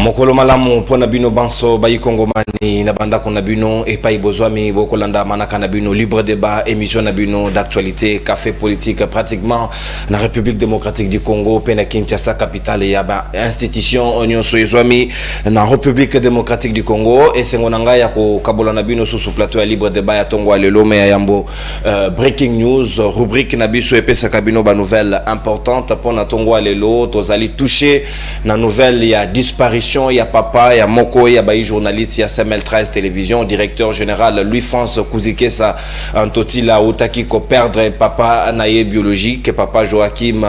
mokolo malamu pona bino banso bayi kongomani na banda kona bino epai bozwami bokolanda manaka na bino libre débat émission na bino d'actualité café politique pratiquement na République démocratique du Congo pena Kinshasa capitale ya ba institution onyo soezwami na République démocratique du Congo et sengonanga ya ko kabola na bino sous plateau ya libre débat ya tongo alelo me ya yambo breaking news rubrique na biso epesa kabino ba nouvelle importante pona tongo alelo tozali toucher na nouvelle ya disparition il y a papa, il y a Moko, il y a Bayi journaliste, il y a Semel 13 télévision, directeur général Louis-France Kouzikesa Antotila Otaki ko perdre papa naïe biologique, papa Joachim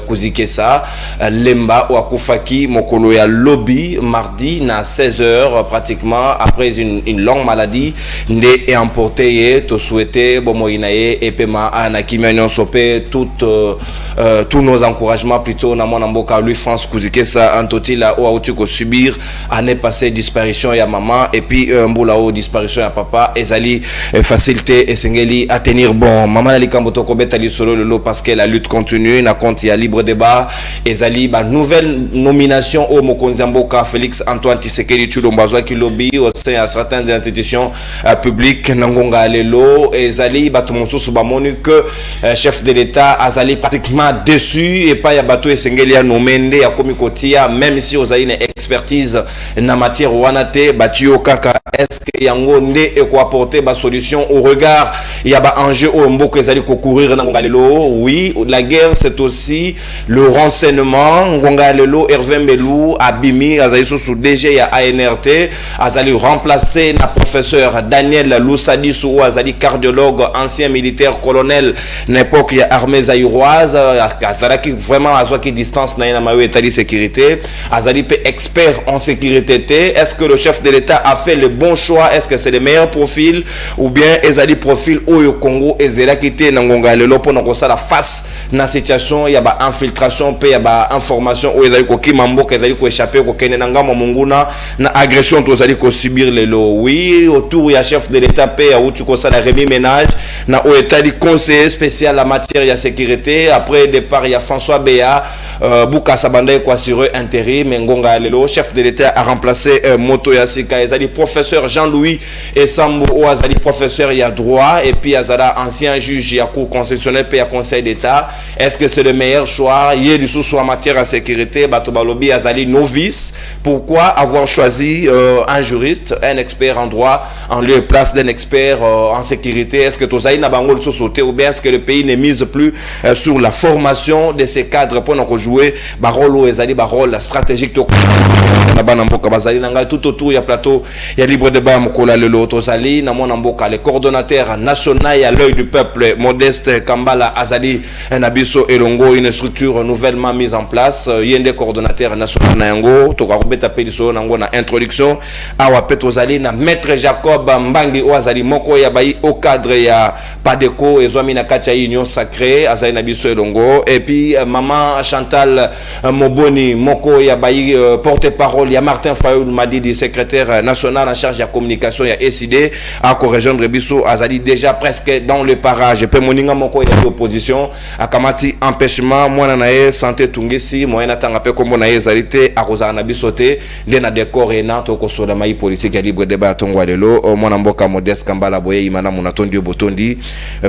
Kouzikesa Lemba ou Akufaki Mokolo ya lobby mardi na 16h pratiquement après une longue maladie né et emporté to souhaité bomo inaye et pema anakimionyon sopé tous nos encouragements plutôt na mon amboka Louis-France Kouzikesa Antotila ou auti ko subir année passée disparition ya maman et puis mbulao disparition ya papa ezali facilité et sengeli à tenir bon maman ali kamboto ko betali solo lolo parce que la lutte continue na compte ya libre débat ezali ba nouvelle nomination au mokonzi mboka Félix Antoine Tshisekedi Tshilombo qui lobby au sein à certaines institutions publiques nangonga lelo ezali bato mosusu ba moni que chef de l'état azali pratiquement déçu et pas ya bato esengeli ya nomende ya komikotia même si vous avez une expertise na matière wanate batio kaka est-ce que yango nde et quoi apporter ba solution au regard il y a ba enjeu au mboko ezali ko courir na ngalelo oui la guerre c'est aussi le renseignement ngalelo Hervé Mbelou abimi azali sous DG ya ANRT azali remplacer na professeur Daniel Loussadisu ou azali cardiologue ancien militaire colonel n'époque ya armée zaïroise azalaki vraiment azwaki distance na mawe etali sécurité azali pe expert en sécurité. Est-ce que le chef de l'État a fait le bon choix? Est-ce que c'est le meilleur profil ou bien ezali profil au Congo ezela kité na ngonga lelo pona ko sala face na situation ya ba infiltration pe ya ba information o ezali ko kimambo ke ezali ko échapper ko kene na ngama munguna na agression to ezali ko subir lelo oui autour ya chef de l'État pe ya uti ko sala remis ménage na o etali conseiller spécial en matière ya sécurité après départ ya François Béa Buka Sabanda ko assurer intérim ngonga lelo chef de l'État a remplacé Moto Yasika ezali professeur Jean-Louis Esambo ou azali professeur ya droit et puis azala ancien juge ya cour constitutionnelle et ya conseil d'État. Est-ce que c'est le meilleur choix? Yé du sous en matière de sécurité bato balobi azali novice. Pourquoi avoir choisi un juriste, un expert en droit en lieu et place d'un expert en sécurité? Est-ce que tozali na bango le sauté ou bien est-ce que le pays ne mise plus sur la formation de ces cadres pour nous jouer ba rôle ezali ba rôle stratégique to na bana mboka bazali nanga tout autour ya plateau ya libre débat mokola lelo tozali na mona mboka le coordonnateur national à l'œil du peuple Modeste Kambala azali na biso elongo une structure nouvellement mise en place yende coordonnateur national na yango to ka robeta peliso nango na introduction awa petozali na maître Jacob Mbangi o azali moko ya bayi au cadre ya Padeco ezwami na kati ya union sacrée azali na biso elongo et puis maman Chantal Moboni moko ya bayi porte-parole ya Martin Fayou Madidi secrétaire national en charge de la communication ya SID à correjoindre biso azali déjà presque dans le parage pe moninga moko ya opposition akamati empêchement mwana nae santé tungisi moyena tanga pe kombo nae zalité akoza na bisote nde na décor ena to ko soda mai politique ya libre débat tongwa lelo mwana mboka Modeste Kambala boye imana munatondi botondi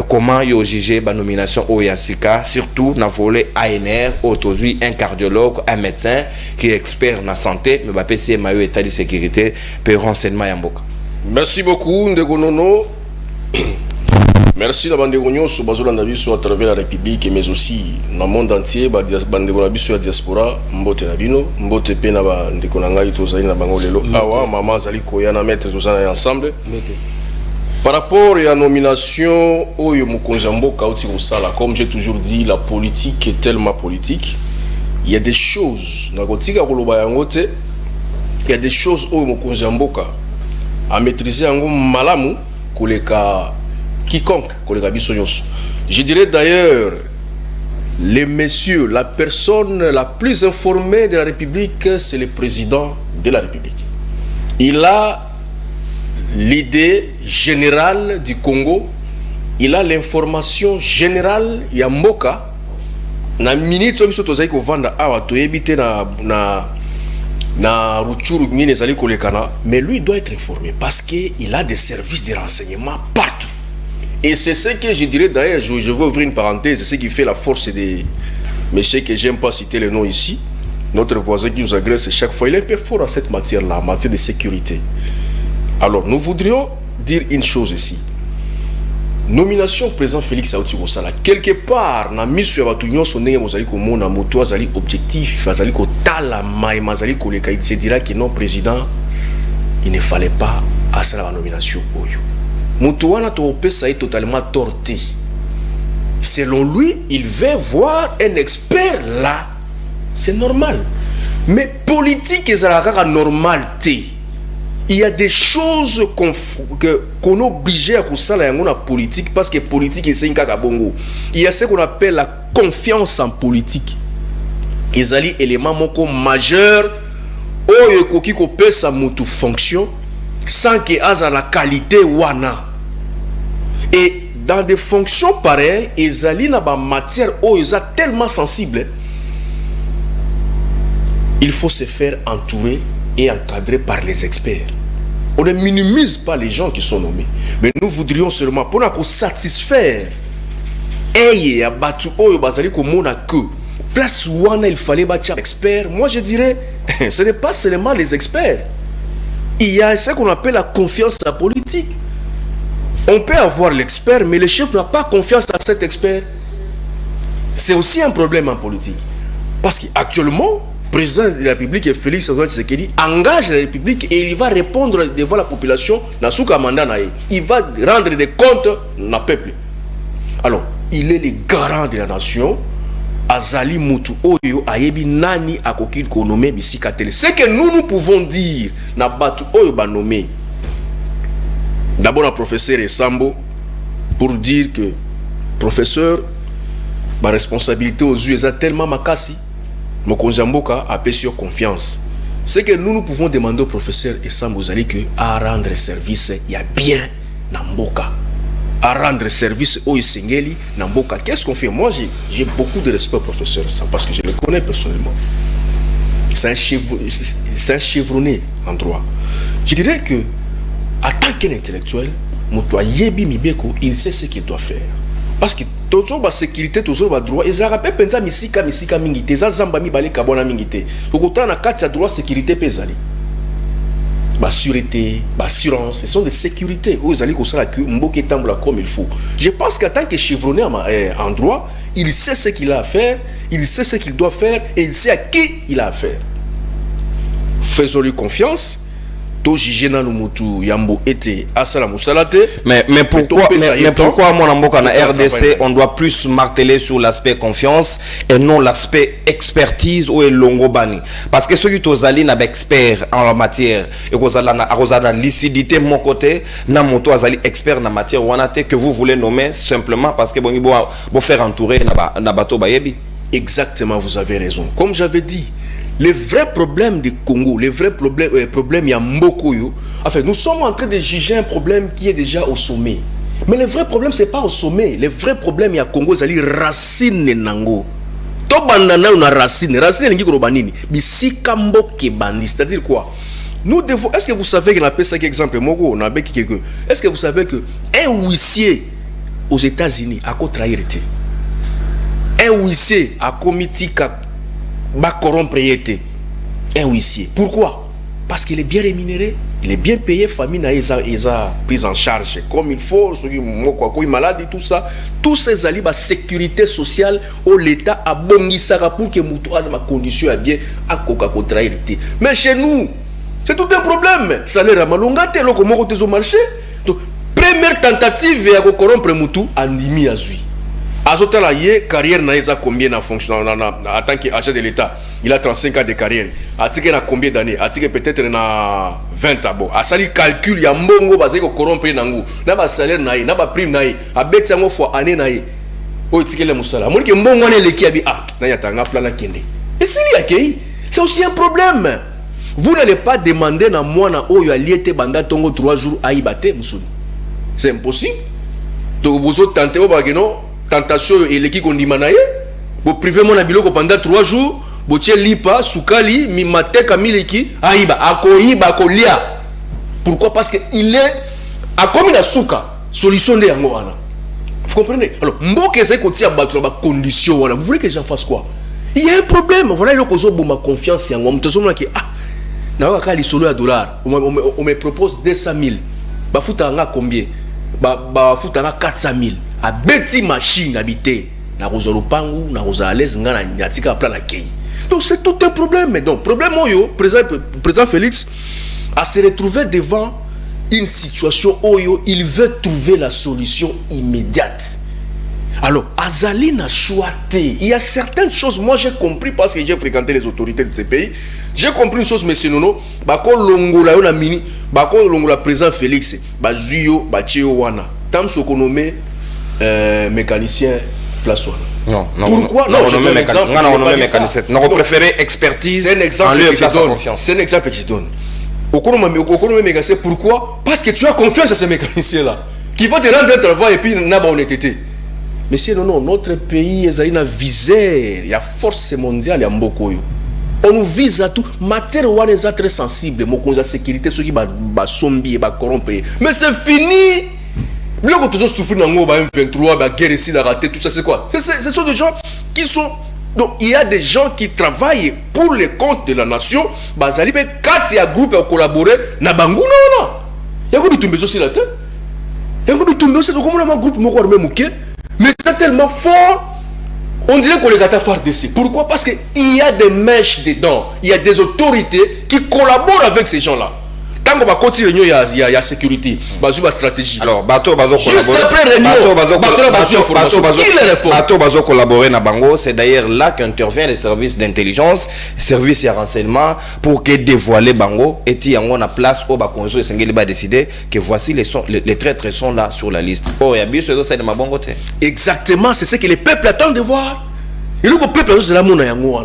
comment yo juger ba nomination o ya sika surtout na volet ANR autozui un cardiologue un médecin qui est expert na santé mais ba PC mayo état de sécurité pe renseignement ya mboka. Merci beaucoup Ndegonono. Merci d'abord sur Bazolanda biso à travers la République mais aussi dans le monde entier bandeko biso ya diaspora mbote na bino mbote pe na ba ndeko na ngai tozali na bango lelo awa mama zali koya na maître tozana ensemble par rapport à la nomination oyo mokonzi mboka uti kosala comme j'ai toujours dit la politique est tellement politique il y a des choses na kotika koloba yango te il y a des choses oyo mokonzi mboka à maîtriser yango malamu koleka quiconque koleka biso nyonso. Je dirais d'ailleurs les messieurs, la personne la plus informée de la République c'est le président de la République. Il a l'idée générale du Congo, il a l'information générale ya mboka na minute biso tozali ko vanda awa to ebité na na Rutshuru ngine zali kolekana, mais lui doit être informé parce qu'il a des services de renseignement partout. Et c'est ce que je dirais d'ailleurs, je veux ouvrir une parenthèse, c'est ce qui fait la force des messieurs que j'aime pas citer le nom ici, notre voisin qui nous agresse chaque fois, il est un peu fort à cette matière-là, en matière de sécurité. Alors, nous voudrions dire une chose ici. Nomination président Félix Aouti Kosala, quelque part, na mission ya batunyo sonenge mozali ko mona moto azali objectif, azali ko tala mai mazali ko leka, il se dira que non président, il ne fallait pas asala la nomination oyo. Moto wana to pesa est totalement torté. Selon lui, il veut voir un expert là. C'est normal. Mais politique est normal. Il y a des choses qu'on est obligé à faire la politique parce que politique c'est un bongo. Il y a ce qu'on appelle la confiance en politique. Ils ont élément majeur où il peut sa fonction sans que ait la qualité wana. Et dans des fonctions pareilles, ils ont dans matière où ils sont tellement sensibles. Il faut se faire entourer et encadrer par les experts. On ne minimise pas les gens qui sont nommés. Mais nous voudrions seulement, pour nous satisfaire, et à battu oyo bazali ko mona que place wana il fallait battre expert. Moi je dirais, ce n'est pas seulement les experts. Il y a ce qu'on appelle la confiance en politique. On peut avoir l'expert, mais le chef n'a pas confiance à cet expert. C'est aussi un problème en politique. Parce qu'actuellement, le président de la République, Félix Antoine Tshisekedi, engage la République et il va répondre devant la population dans son mandat. Il va rendre des comptes au peuple. Alors, il est le garant de la nation. Azali Moutou Oyo Ayebi Nani Akokil Konome Bisikatele. Ce que nous pouvons dire, Nabatu Oyo Banome. D'abord, le professeur Esambo, pour dire que professeur, ma responsabilité aux yeux est tellement makasi. Mokonzamboka a payé sur confiance. Ce que nous pouvons demander au professeur Esambo Zali que à rendre service, il y a bien Namboka. À rendre service au Isengeli Namboka. Qu'est-ce qu'on fait? Moi, j'ai beaucoup de respect au professeur Esambo parce que je le connais personnellement. C'est un chevronné en droit. Je dirais que en tant qu'intellectuel, il sait ce qu'il doit faire. Parce que toujours la sécurité, toujours le droit, ils rappellent penza misika mingite, za zamba mi bale kabona mingite. Au côté na kati ya droit sécurité pesali. Ba sûreté, ba assurance, ce sont des sécurités où ils allaient ça que mboke tambola comme il faut. Je pense qu'en tant que chevronné en droit, il sait ce qu'il a à faire, il sait ce qu'il doit faire et il sait à qui il a à faire. Faisons-lui confiance. Mais pourquoi mon amboka na RDC on doit plus marteler sur l'aspect confiance et non l'aspect expertise ou longo bani? Parce que ceux qui tozali na expert en la matière et kozala lucidité mon côté na moto azali expert na matière wanate que vous voulez nommer simplement parce que bon faire entourer na bato bayebi. Exactement, vous avez raison. Comme j'avais dit, le vrai problème du Congo, le vrai problème il y a Mbokoyo. Enfin, nous sommes en train de juger un problème qui est déjà au sommet. Mais le vrai problème, c'est pas au sommet. Le vrai problème il y a Congo, c'est les racines nango. To bandana una racine, racine ngi korobanini. Bisika mboke bandi, c'est-à-dire quoi? Nous devons. Est-ce que vous savez qu'on appelle ça exemple Mogo, on a avec quelqu'un. Est-ce que vous savez que un huissier aux États-Unis a trahir été? Un huissier a commis un huissier. Pourquoi? Parce qu'il est bien rémunéré, il est bien payé, famille il a pris en charge comme il faut, ceux qui malade et tout ça. Tous ces alliés, la sécurité sociale où l'État a bon pour que Moutou a ma condition bien à coca contrairité. Mais chez nous, c'est tout un problème. Ça n'est pas malongate, l'on au marché. Donc, première tentative à corrompre Moutou, Andimi Azui. Azotala yé carrière na combien na fonction en tant qu'agent de l'État. Il a 35 ans de carrière. Atike na combien d'années? Atike peut-être na 20 abo. Asali calcul ya mbongo basé ko corrompre nangu. Na ba salaire na na ba prime na a bet yango fois année na o tike le musala. Mo ke mbongo ne leki abi na yatanga plan na kende. Et s'il y a kei, c'est aussi un problème. Vous n'allez pas demander na moi na oyo aliete banda tongo 3 jours à ibate musuni. C'est impossible. Donc vous autres tentez au bageno tentation et l'équipe qu'on dit manaye, vous privez mon abilo pendant 3 jours, botie lipa sukali mimateka miliki aiba akoiba akolia. Pourquoi? Parce que il est a comme la souka solution de yango wana. Vous comprenez? Alors mboka c'est ko tia battre ba condition voilà. Vous voulez que j'en fasse quoi? Il y a un problème. Voilà le cause ma confiance yango. Mtozomona ki na waka li solo ya dollar. On me propose 200 000. Ba futanga combien? Ba futanga 400 000. A beti machine habité. Na rozolo pangu, na roza à l'aise ngana nyatika plan na kei. Donc c'est tout un problème. Mais donc problème oyo président Félix a se retrouvé devant une situation oyo il veut trouver la solution immédiate. Alors Azali n'a choisi. Il y a certaines choses moi j'ai compris parce que j'ai fréquenté les autorités de ces pays. J'ai compris une chose monsieur Nono, bako longola yo na mini, bako longola président Félix, ba zuyo ba cheo wana. Tam sokonome mécanicien place wana. Non, pourquoi? Non, je donne un exemple. Non, on préférait expertise. C'est un exemple que je donne. C'est un exemple que je donne. Pourquoi? Parce que tu as confiance à ces mécaniciens-là qui vont te rendre un travail et puis n'a pas honnêteté. Mais si non, notre pays est une visée, il y a force mondiale, il y a beaucoup. On nous vise à tout. Matière où on est très sensible, mon la sécurité, ceux qui va zombie, va corrompre. Mais c'est fini. Le quand tu souffres dans le 23, la guerre ici, la raté, tout ça, c'est quoi? Ce sont des gens qui sont. Donc il y a des gens qui travaillent pour le compte de la nation. Bazali pe 4 groupes ont collaboré na bangu non. Il y a beaucoup de tombés aussi la tête. Il y a beaucoup de tombés aussi comme on a un groupe moko armé mouké. Mais c'est tellement fort. On dirait qu'on les gâte à faire dessus. Pourquoi? Parce que il y a des mèches dedans. Il y a des autorités qui collaborent avec ces gens-là. Tant qu'on va continuer, il y a sécurité, il stratégie. Alors, bateau juste après réunion, bateau collaborer na bango, c'est d'ailleurs là qu'intervient les services d'intelligence, services et renseignement pour que dévoiler bango et y on a place au bas conjoint et va décider que voici les traîtres sont là sur la liste. Oh, il y a bien sûr c'est de ma bonne côté. Exactement, c'est ce que les peuples attendent de voir. Et le peuple c'est la mona yango.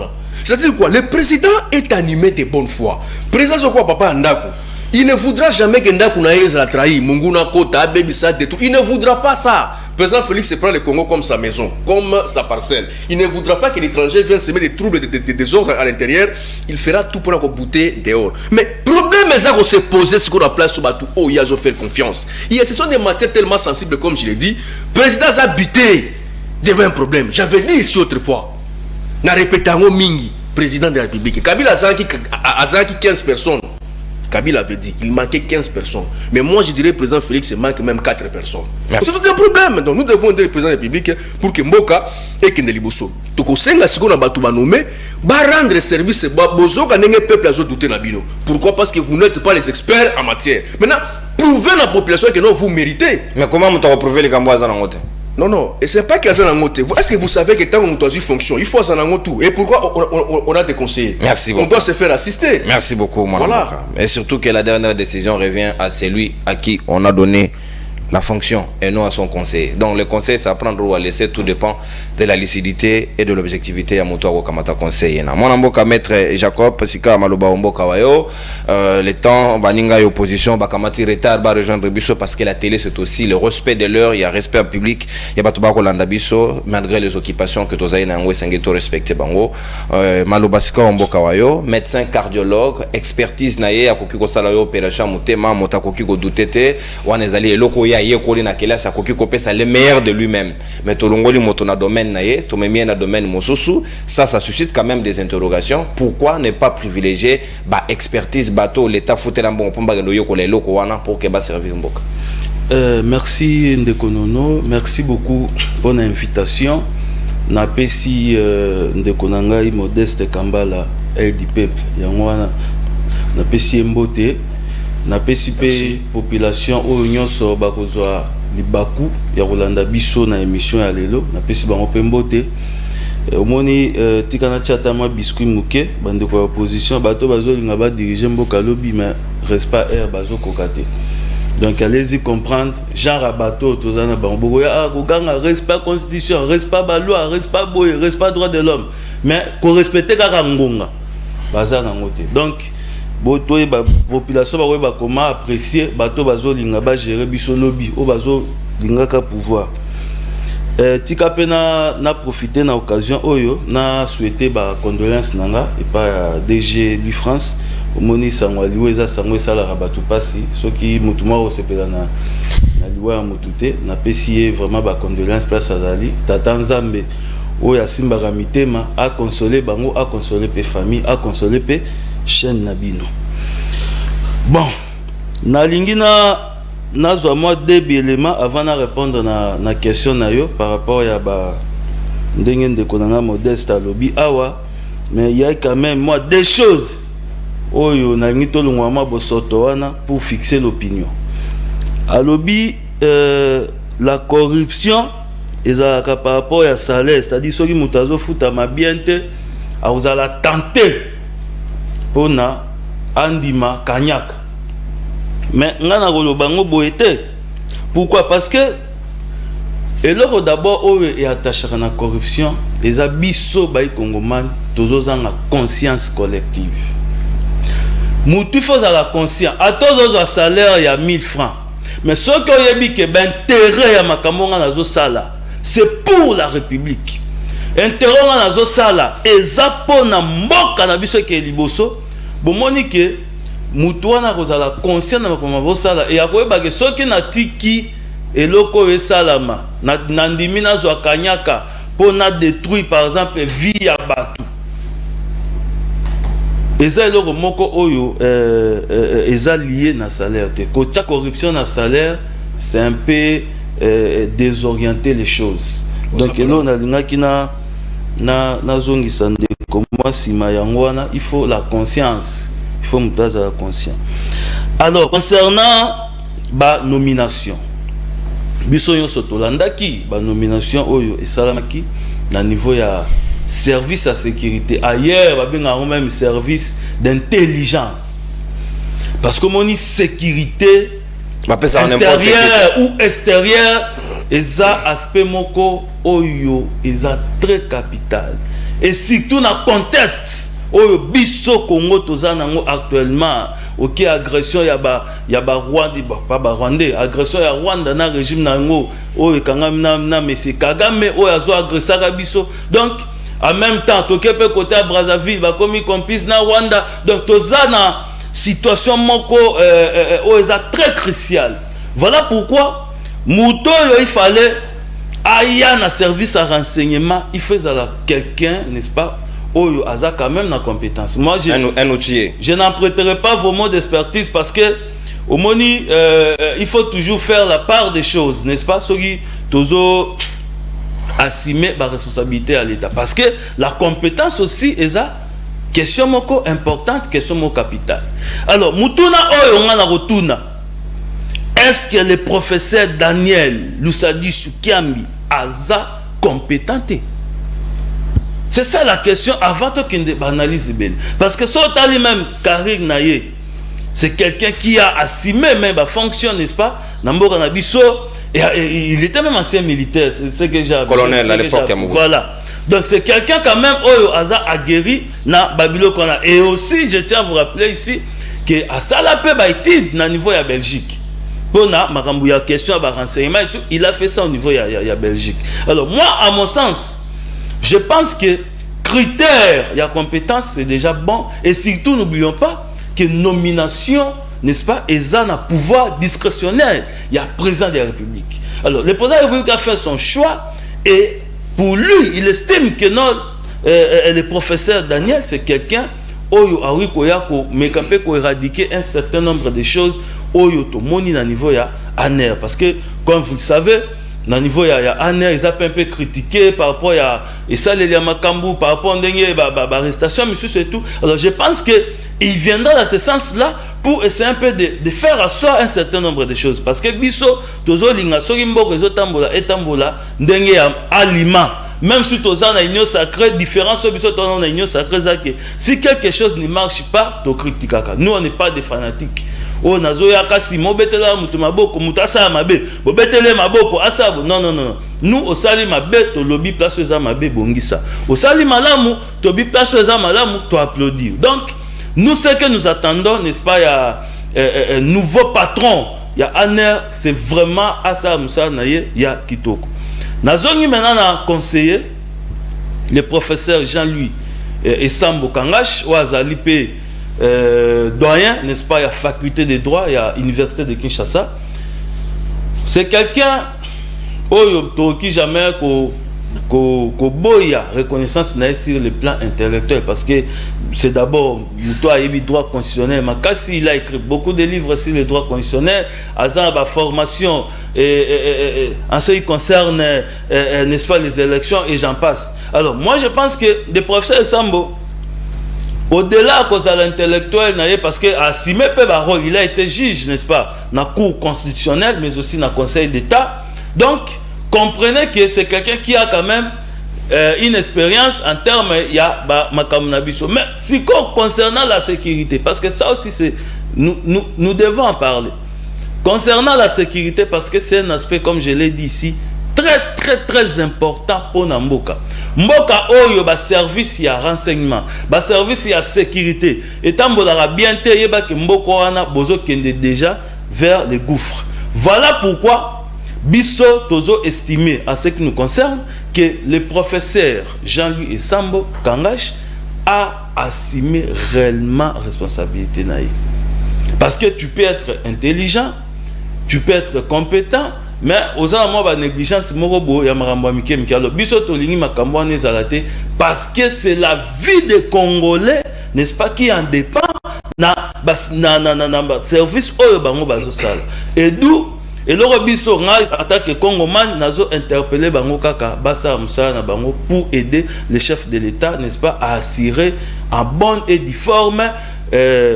C'est-à-dire quoi? Le président est animé de bonne foi. Président c'est quoi papa Ndako? Il ne voudra jamais que Ndakunaïs la trahi, Munguna Kota, Bébissa, tout. Il ne voudra pas ça. Le président Félix se prend le Congo comme sa maison, comme sa parcelle. Il ne voudra pas que l'étranger vienne semer des troubles, des désordres à l'intérieur. Il fera tout pour bouter dehors. Mais problème est qu'on se poser ce qu'on a place sur Batou. Oh, il y a fait confiance. Ce sont des matières tellement sensibles, comme je l'ai dit. Le président a habité devant un problème. J'avais dit ici autrefois. N'a répété en Mingi, président de la République. Kabila a 15 personnes. Kabila avait dit il manquait 15 personnes. Mais moi je dirais président Félix il manque même 4 personnes. C'est tout un problème. Donc nous devons aider le président de la République pour que Mboka et Kendeliboso. Toko senga sikona batu ba nommé ba rendre service ba bozoka ndenge peuple azo douter na bino. Pourquoi? Parce que vous n'êtes pas les experts en matière. Maintenant, prouvez à la population que non vous méritez. Mais comment vous avez prouvé les Gambois en ngote? Non, et c'est pas qu'il y a un ngote. Est-ce que vous savez que tant qu'on doit fonction, il faut un ngote tout. Et pourquoi on a des conseillers? Merci beaucoup. On doit se faire assister. Merci beaucoup, mon voilà. Et surtout que la dernière décision revient à celui à qui on a donné la fonction et non à son conseil. Donc le conseil, c'est à prendre ou à laisser, tout dépend de la lucidité et de l'objectivité à moto kamata conseil. Mon amboka maître Jacob Sika Maloba Omboka Wayo, le temps baninga et opposition bakamati retard ba rejoindre biso parce que la télé c'est aussi le respect de l'heure, il y a respect au public, il y a batuba kolanda biso malgré les occupations que tozaï na ngwe sengeto respecter bango. Maloba Sika Omboka Wayo, médecin cardiologue, expertise naye akoki ko sala yo opération motema motakoki ko dutete wanezali eloko ya yekoli na kela sa koki kopesa le meilleur de lui-même. Mais tolongoli moto na domaine naye, to memie na domaine mosusu, ça suscite quand même des interrogations. Pourquoi ne pas privilégier ba expertise bateau l'état fouté la bon pomba no yoko le loko wana pour que ba servir mboka. Merci Ndekonono, merci beaucoup pour l'invitation. Na pesi Ndekonangai Modeste Kambala aide du peuple. Yango wana na pesi mbote. Na PCP population oyo nyonso bakozwa libaku ya kolanda biso na émission ya lelo na pesi bango pembote omoni tikana chata ma biscuit muke bande ko opposition bato bazolinga ba diriger mboka lobi mais reste pas air bazo kokate. Donc allez-y comprendre genre bateau tozana bango ya kokanga reste pas constitution, reste pas ba loi, reste pas boy, reste pas droit de l'homme mais ko respecter kaka ngonga bazana ngote. Donc boto e ba population ba comment apprécier bato bazo linga ba gérer biso lobby o bazo linga ka pouvoir tika pe na profiter na occasion oyo na souhaiter ba condoléances nanga et pas DG Louis France omoni sango liwe eza sango esala rabatu pasi soki mutu moko sepela na liwa ya mutu te na pesi vraiment ba condoléances place azali tata Nzambe oyo asimbaka mitema a consoler bango a consoler pe famille a consoler pe chaîne na bino. Bon nalingi nazwa moi deux éléments avant de répondre na question na yo par rapport à ba ndenge ndeko nanga Modeste alobi awa, mais il y a quand même moi des choses oyo nalingi tolongwa ma bosoto wana pour fixer l'opinion. Alobi la corruption ezalaka par rapport à salaire, c'est-à-dire soki mutu azofuta mabiente azala tenter pona andima kanyaka. Mais ngana kolobango boete. Pourquoi? Parce que et là d'abord oyo est attaché à la corruption, les abisso bay kongoman tozozanga conscience collective. Mutu faut la conscience. A tozo a salaire il y a 1000 francs. Mais ce que yebi que ben intérêt ya makambo ngana zo sala, c'est pour la République. Intérêt ngana zo sala ezapo na mboka na biso ke liboso, bomoni ke mutu wana kozala conscient na makambo sala et akoyeba ke soki na tiki eloko esalama na ndimi nazwa kanyaka pour na détruire par exemple vie ya batu eza eloko moko oyo eza lié na salaire te ko tia corruption na salaire c'est un peu désorienter les choses. Donc elo na lingaki na zongisa ndeko moi sima yango wana il faut la conscience. Il faut monter à la conscience. Alors, concernant la nomination, Bissoyon Sotolandaki, la nomination Oyo et Salamaki, à niveau ya service à sécurité. Ailleurs, il y a même service d'intelligence. Parce que mon sécurité intérieure ou extérieure, ils ont aspect moko Oyo, ils ont très capital. Et surtout dans le contexte. Oyo biso Congo tozanango actuellement OK agression ya ba Rwanda pas ba Rwandais agression ya Rwanda na régime nango oyo kangam na monsieur Kagame oyo azo agressaka biso. Donc en même temps toke pe côté à Brazzaville ba komi complice na Rwanda. Donc tozana situation moko oyo eza très crucial. Voilà pourquoi muto yo il fallait aya na service à renseignement, il faisait quelqu'un, n'est-ce pas? Oyo aza quand même na compétence. Moi je n'en prêterai pas vos mots d'expertise parce que au moni il faut toujours faire la part des choses, n'est-ce pas? Soki tozo assumer ma responsabilité à l'État parce que la compétence aussi est ça question moko importante, question moko capitale. Alors mutuna oyo ngana rotuna, est-ce que le professeur Daniel Lusadi Sukiambi aza compétent? C'est ça la question avant qu'il ne banalise bien. Parce que Sotali même Karim Naye, c'est quelqu'un qui a assumé même la fonction, n'est-ce pas? Namboka Nabiso, il était même ancien militaire, c'est que j'ai colonel à l'époque. Voilà. Donc c'est quelqu'un quand même Oyo Aza aguerri na Babylone qu'on a. Et aussi, je tiens à vous rappeler ici que à Salapé Baïtid, na niveau de Belgique. Bon, il y a question à renseignement et tout, il a fait ça au niveau de Belgique. Alors moi, à mon sens, je pense que critère, il y a compétence, c'est déjà bon. Et surtout, n'oublions pas que nomination, n'est-ce pas, est un pouvoir discrétionnaire. Il y a président de la République. Alors, le président de la République a fait son choix et pour lui, il estime que le professeur Daniel, c'est quelqu'un qui a éradiqué un certain nombre de choses au niveau de l'ANER. Parce que, comme vous le savez, au niveau il y a ANER, ils ont un peu critiqué par rapport à ça, les Makambu, par rapport à l'arrestation, monsieur, c'est tout. Alors je pense qu'il viendra dans ce sens-là pour essayer un peu de faire asseoir un certain nombre de choses. Parce que biso, tozo linga, sorimbo, rezo tambola, et tambola, ndenge aliment. Même si tozo na union sacrée, différence biso tozo na union sacrée, si quelque chose ne marche pas, to critique. Nous, on n'est pas des fanatiques. Oh nazoya kasi mobetela mutu maboko mutasa mabe bobetele maboko asabo non nous au sali mabe to lobby place za mabe bongisa au sali malamu to bi place za malamu to applaudir. Donc nous ce que nous attendons, n'est-ce pas, il y a un nouveau patron, il y a ANER, c'est vraiment asa musa naye ya kitoko. Nazongi maintenant na conseiller le professeur Jean-Louis Esambo Kangash ou azali pe doyen, n'est-ce pas, il y a faculté de droit, il y a université de Kinshasa. C'est quelqu'un qui jamais ko boya reconnaissance sur le plan intellectuel, parce que c'est d'abord toi a droit constitutionnel, mais kasi il a écrit beaucoup de livres sur le droit constitutionnel, azaba formation en ce qui concerne n'est-ce pas les élections et j'en passe. Alors moi je pense que le professeur Sambo au-delà de l'intellectuel, parce que assumé rôle, il a été juge, n'est-ce pas, dans la Cour constitutionnelle, mais aussi dans le Conseil d'État. Donc, comprenez que c'est quelqu'un qui a quand même une expérience en termes, il y a Makamunabiso. Mais si concernant la sécurité, parce que ça aussi, nous devons en parler. Concernant la sécurité, parce que c'est un aspect, comme je l'ai dit ici, très important pour Namboka. Mboka oyo ba service ya renseignement, ba service ya sécurité. Et tambola bien te yeba ke mboko wana bozo kende déjà vers les gouffres. Voilà pourquoi biso tozo estimé en ce qui nous concerne que le professeur Jean-Louis Esambo Kangash a assumé réellement responsabilité naïe. Parce que tu peux être intelligent, tu peux être compétent, mais aux amours de négligence, parce que c'est la vie des Congolais, n'est-ce pas, qui en dépend na service et d'où et le biso attaque Congoman nazo interpellé bango kaka basa musala na bango pour aider les chefs de l'État, n'est-ce pas, à assurer en bonne et due forme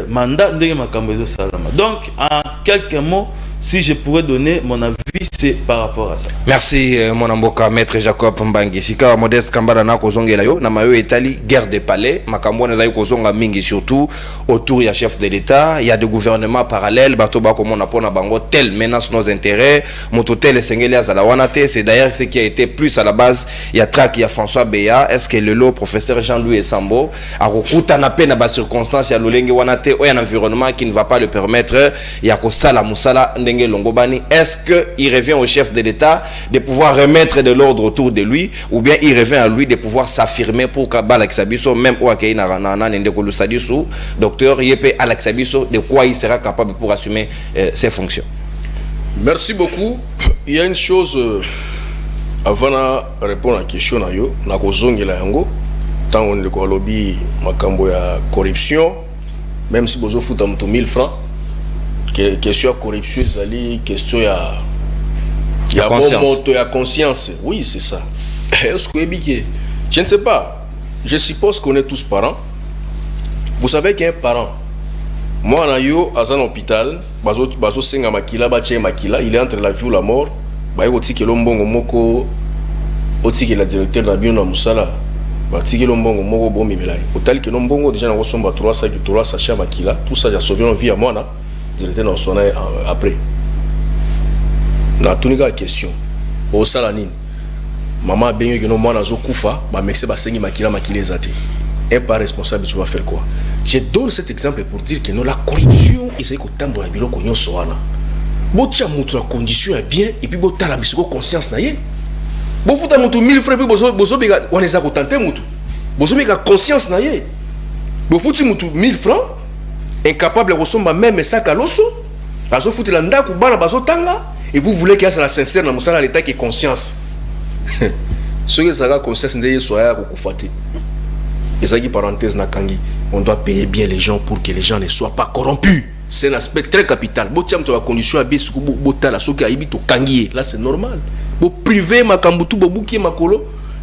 mandat ndenge makambo ezo salama. Donc en quelques mots, si je pourrais donner mon avis, c'est par rapport à ça. Merci mon amboka maître Jacob Mbangi. Sika Modeste Kambala na kozongela yo na mayo etali guerre des palais makambo na zayo kozonga mingi, surtout autour ya chef de l'État, il y a des gouvernements parallèles bato ba comme on a pona bango tel menace nos intérêts moto tel sengeli azala wanate. C'est d'ailleurs ce qui a été plus à la base, il y a track, il y a François Beya. Est-ce que le professeur Jean-Louis Esambo a recoute na peine ba circonstances ya lolenge wanate ou un environnement qui ne va pas le permettre ya ko sala musala ndenge longobani? Est-ce que il revient au chef de l'État de pouvoir remettre de l'ordre autour de lui, ou bien il revient à lui de pouvoir s'affirmer pour qu'Alexabiso, même au docteur Yepé Alexabiso, de quoi il sera capable pour assumer ses fonctions? Merci beaucoup. Il y a une chose avant de répondre à la question, tant on est lobby makambo ya corruption, même si vous foutez 1000 francs, question corruption, c'est question ya conscience. Oui, c'est ça. Est-ce que je ne sais pas. Je suppose qu'on est tous parents. Vous savez qu'il y a un parent. Moi, à un hôpital, il est entre la vie ou la mort. Il y a la directeur de la Bion Moussala. Il y a hôtel qui est déjà dans 3 sachets makila. Tout ça, j'ai sauvé une vie à moi. Directeur dans son après. Na tunika question au salanine maman benyo que no mwana zo kufa ba mexe ba sengi makila ezati et pas responsable, tu vas faire quoi? Je donne cet exemple pour dire que non, la corruption c'est ko tambola biloko nyonso wana botia mutu la condition est bien et puis botala bisiko conscience na ye bo futa mutu 1000 francs puis bozo bega wana za ko tenter mutu bozo bega conscience na ye bo futi mutu 1000 francs incapable resomba même ça kaloso azo futi la ndako bana bazo tanga. Et vous voulez qu'il y ait la sincère dans l'État qui est conscience. Ce qui est la conscience, c'est que parenthèse, on doit payer bien les gens pour que les gens ne soient pas corrompus. C'est un aspect très capital. Là, c'est normal. Privé,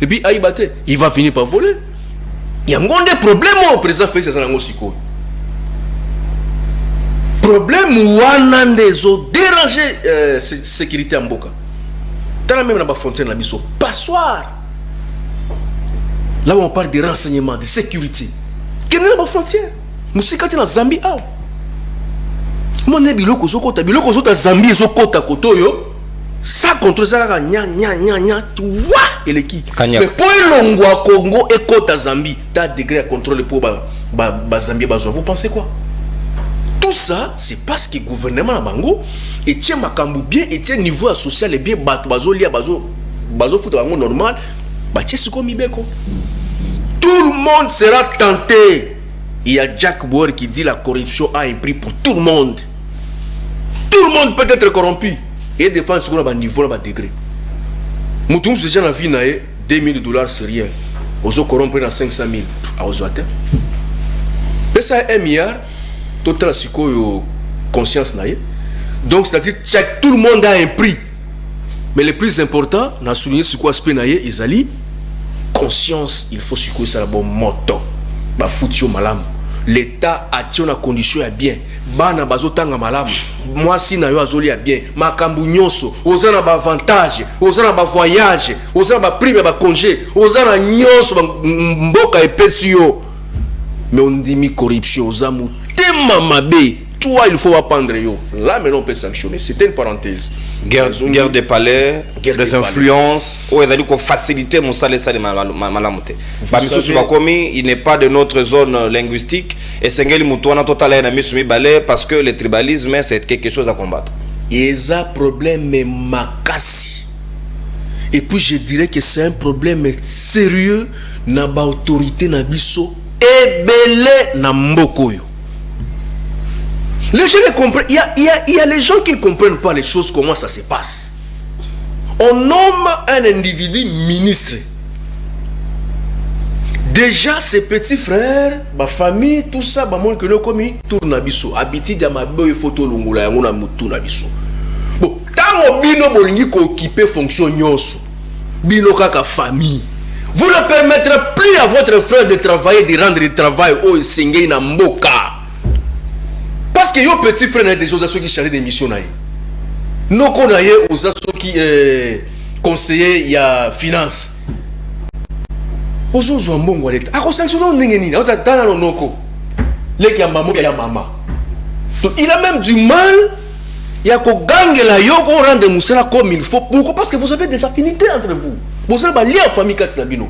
et puis il va finir par voler. Il y a un problème au président Félix Siko. Problème ou un des autres déranger sécurité en Boka. Dans la même frontière, la biso passoire. Là où on parle de renseignements, de sécurité. Quelle est la frontière? Musika te na Zambie ah. Mon biloko zokota biloko zota Zambie zokota kotoyo. Ça contre ça nya wa eleki. Mais pour longwa Congo et kota Zambie, t'as degré à contrôler pour ba Zambie bazo. Vous pensez quoi? Tout ça, c'est parce que le gouvernement Bango et tient makambu bien et tient niveau social et bien bato bazo lia bazo bazo foot normal, tout le monde sera tenté. Il y a Jack Bauer qui dit la corruption a un prix pour tout le monde. Tout le monde peut être corrompu. Et défendre ce qu'on a niveau, à degré. Moutoum, c'est déjà dans la vie, $2,000, c'est rien. Aux autres corrompus dans 500 000. À aux autres. Mais ça, 1 milliard, total, c'est quoi, conscience, donc, c'est-à-dire que tout le monde a un prix. Mais le plus important, on a souligné ce quoi Spenaye, Isali, conscience, il faut secouer ça la bonne moto. Ba foutio malam. L'État a tient la condition à bien. Bana bazotanga malam. Moi si na yo azoli à bien. Makambu nyonso, ozana ba avantage, ozana ba voyage, ozana ba prime ba congé, ozana nyonso mboka epesio. Mais on dit mi corruption, ozamu tema mabe. Toi, il faut apprendre yo. Là, maintenant, on peut sanctionner. C'était une parenthèse. Guerre des palais, des influences, où il a dit qu'on facilite mon salaire de malamote. Il n'est pas de notre zone linguistique. Et c'est parce que le tribalisme, c'est quelque chose à combattre. Et ça, problème est makasi. Et puis, je dirais que c'est un problème sérieux. Na ba autorité na biso et belé na mbokoyo. Les gens comprennent. Il y a les gens qui ne comprennent pas les choses, comment ça se passe. On nomme un individu ministre. Déjà, ses petits frères, ma famille, tout ça, bah, que nous commis, tourne à biso. Habiti de ma belle photo lungula, on a moutou na biso. Bon, tant que bino bolingi ko occuper fonction nyonso, bino kaka famille. Vous ne permettrez plus à votre frère de travailler, de rendre le travail au Sengei na mboka. Parce que yo petit frère a des choses à ceux qui chargent des missions. Nous connaissons aux ceux qui conseillers il y a finance. Aux autres ont bon wallet. À quoi sanctionner n'engeni? On t'a dans le noko. Les qui a maman, il y a maman. Il a même du mal. Il y a qu'au gang là, yo qu'on rende moussela comme il faut. Pourquoi? Parce que vous avez des affinités entre vous. Vous avez lié en famille Katinabino.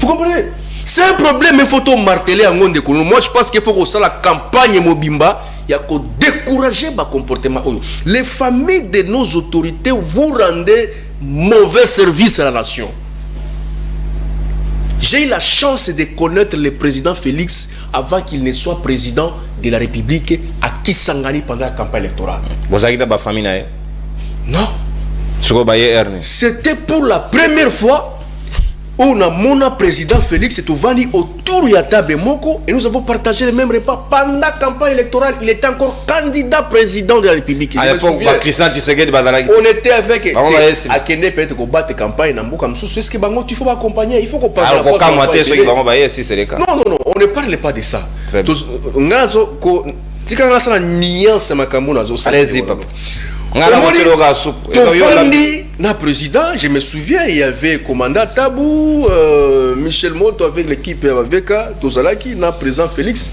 Vous comprenez? C'est un problème, il faut marteler en monde. Moi, je pense qu'il faut que ça la campagne Mobimba, il y a que décourager le comportement. Les familles de nos autorités vous rendez mauvais service à la nation. J'ai eu la chance de connaître le président Félix avant qu'il ne soit président de la République à Kisangani pendant la campagne électorale. Vous avez une famille? Non. C'était pour la première fois où mon président Félix est venu autour de la table Moko et nous avons partagé le même repas pendant la campagne électorale. Il était encore candidat président de la République. À l'époque, on était avec Akende peut-être qu'on batte campagne dans Mboka. Est-ce que il faut accompagner? Il faut qu'on passe. Non, on ne parle pas de ça. Allez-y, papa. Na président, je me souviens, il y avait commandant Tabou, Michel Moto avec l'équipe avec Tozalaki, na président Félix.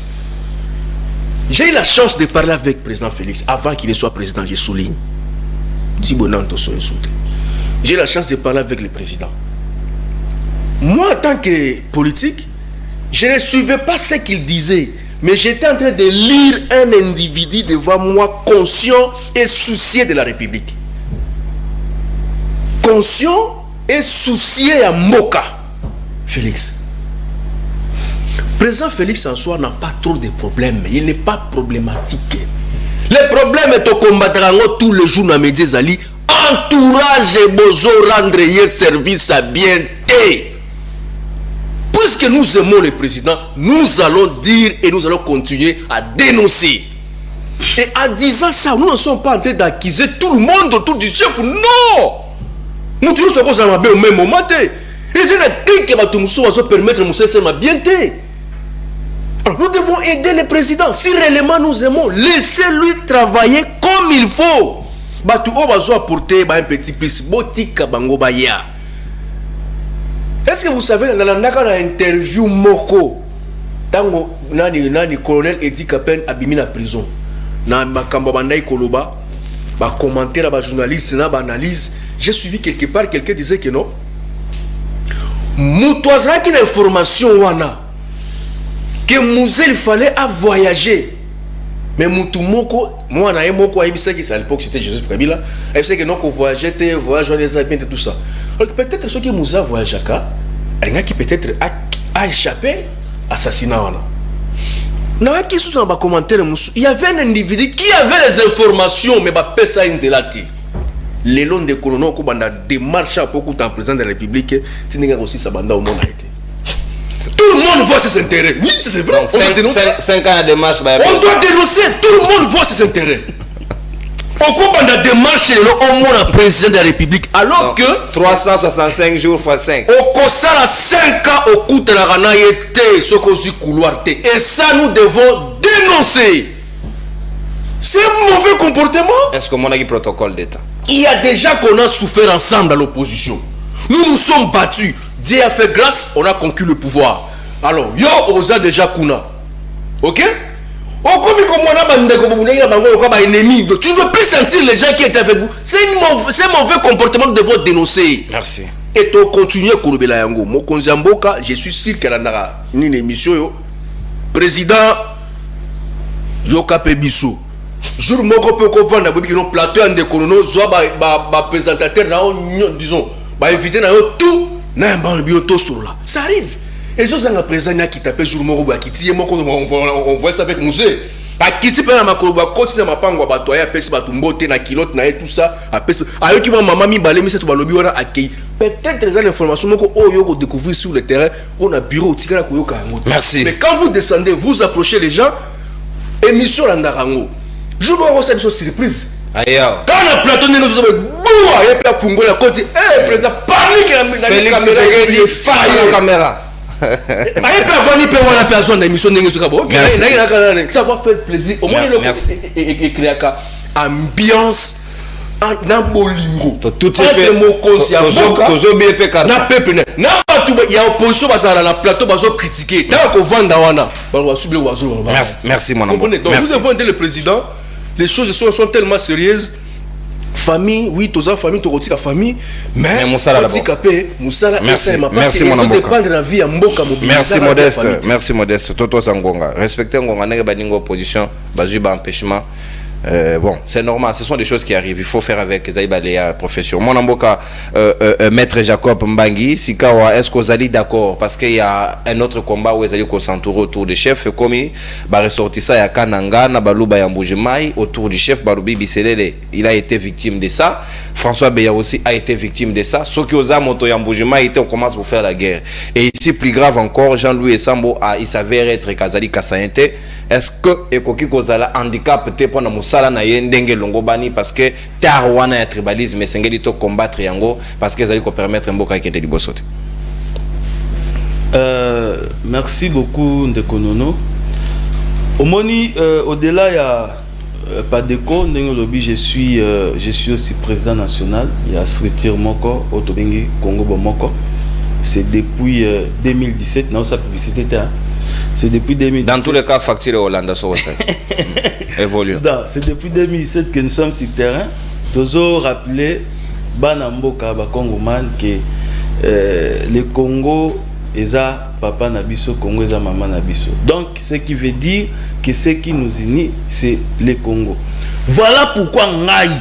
J'ai eu la chance de parler avec président Félix avant qu'il ne soit président, je souligne. J'ai eu la chance de parler avec le président. Moi, en tant que politique, je ne suivais pas ce qu'il disait. Mais j'étais en train de lire un individu devant moi conscient et soucié de la République. Conscient et soucié à Moka. Félix. Président Félix en soi n'a pas trop de problèmes. Il n'est pas problématique. Le problème est au combattre tous les jours dans les médias. Entourage et bozo rendre service à bien. Puisque nous aimons le président, nous allons dire et nous allons continuer à dénoncer. Et en disant ça, nous ne sommes pas en train d'accuser tout le monde autour du chef. Non! Nous disons ce qu'on a au même moment. Et c'est la clique qui va se permettre de nous bien. Alors nous devons aider le président. Si réellement nous aimons, laissez-lui travailler comme il faut. Batu on va apporter un petit plus. Botika bango baya. Est-ce que vous savez, dans l'interview Moko, tango nani colonel Edi Kapen abimi na prison, na makamba bandai koloba, ba commentaire ba journaliste na ba analyse, j'ai suivi quelque part quelqu'un disait que non. Mutoazaki qui l'information wana que Mouzel fallait à voyager. Mais Moutou Moko, moi na Moko a dit que à l'époque c'était Joseph Kabila, il sait que non qu'on voyageait, voyage les amis et tout ça. Alors peut-être ceux qui Moussa voyagaka, il qui peut-être a échappé à l'assassinat. Il y avait un individu qui avait les informations, mais pas ça inzelati. Les longs de colonels qui ont démarché pour le président de la République, c'est aussi sa bande au monde. Tout le monde voit ses intérêts. Oui, c'est vrai. Donc, 5 ans de démarche. On doit dénoncer. Tout le monde voit ses intérêts. On comprend la démarche au monde président de la République. Alors que 365 jours x 5. Au cours de 5 ans, au cours de la rana, ce qu'on couloir. Et ça, nous devons dénoncer. C'est un mauvais comportement. Est-ce que mon a protocole d'État? Il y a déjà qu'on a souffert ensemble à l'opposition. Nous nous sommes battus. Dieu a fait grâce, on a conquis le pouvoir. Alors, yo, osa déjà kuna. Ok? On comme ennemi. Tu ne veux plus sentir les gens qui étaient avec vous. C'est un mauvais comportement que nous devons dénoncer. Merci. Et tu continues à Kolobela Yango. Mokonzi Mboka, je suis sûr qu'elle a une émission. Président Yoka Pebiso. Jour moko peut qu'on vende un plateau en décolono, soit présentateur, disons, invité dans tout, ça arrive. Et je suis un président qui tape jour moko, qui tire on voit ça avec musée. A kiti pe na makoloba continue ma pango ba toya pesi ba tumbote na kilote na tout ça a pesi ayo ki maman mi balé mi c'est to balobi wana akei peut-être les informations moko oyo ko découvrir sur le terrain on a bureau tikala ko yoka ngo. Merci. Mais quand vous descendez vous approchez les gens émission la ndarango je dois recevoir une surprise. Ailleurs. Quand on a plateau nous sommes boua et puis fungo la côté président panique la caméra il fire la caméra. Mais ça va faire plaisir. Au moins, il créer ambiance dans Bolingo. Tout est il y a opposition à la plateau, critiquer. Merci, mon amour. Donc, vous devez aider le président. Les choses sont tellement sérieuses. Famille, oui, tous les familles, tu retires la famille, mais Moussala d'abord. Merci mon amour. Merci Modeste, merci Modeste. Toto Sangonga, respectez Ngonga, n'est pas une opposition, basu ba empêchement. Bon, c'est normal, ce sont des choses qui arrivent. Il faut faire avec les profession. Mon amboka, maître Jacob Mbangi, Sikawa, est-ce que vous allez d'accord? Parce qu'il y a un autre combat où vous allez s'entourer autour des chefs. Comme il ressorti ça, il y a Kananga, Nabalouba Yamboujimaï, autour du chef Baroubi Bisselele. Il a été victime de ça. François Beya aussi a été victime de ça. Ceux qui osent Moto Yamboujimaï, on commence pour faire la guerre. Et ici, plus grave encore, Jean-Louis Essambo, il s'avère être Kazali Kassainte. Est-ce que Ekoki Kozala handicap te pour nous sala na yendenge longobani parce que tarwana ya tribalisme sengeli to combattre yango parce que ça lui permettre mboka qui était du bosote. Merci beaucoup Ndekonono. Omoni au-delà il y a pas de co lobby je suis aussi président national il y a Sritir Moko Otobengi Congo Bomoko. C'est depuis 2017 non sa publicité c'est depuis 2017. Dans tous les cas, facture Hollande, évolue. C'est depuis 2017 que nous sommes sur le terrain. Nous avons rappelé Banamboka, Bakongoman, que le Congo est papa Nabiso, Congo est maman Nabiso. Donc, ce qui veut dire que ce qui nous unit, c'est le Congo. Voilà pourquoi Ngaï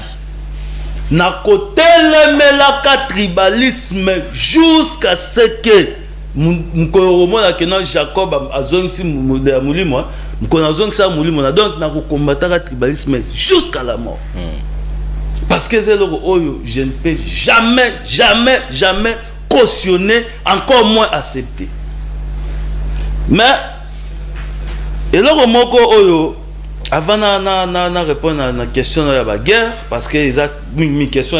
n'a côté le tribalisme jusqu'à ce que Mukoromo que Jacob azongsi mulimo mukona zongsa mulimo na donc na combattre le tribalisme jusqu'à la mort. Parce que c'est le oyo je ne peux jamais cautionner, encore moins accepter. Mais et le moko oyo avant na répondre à la question de la guerre parce que ils a une question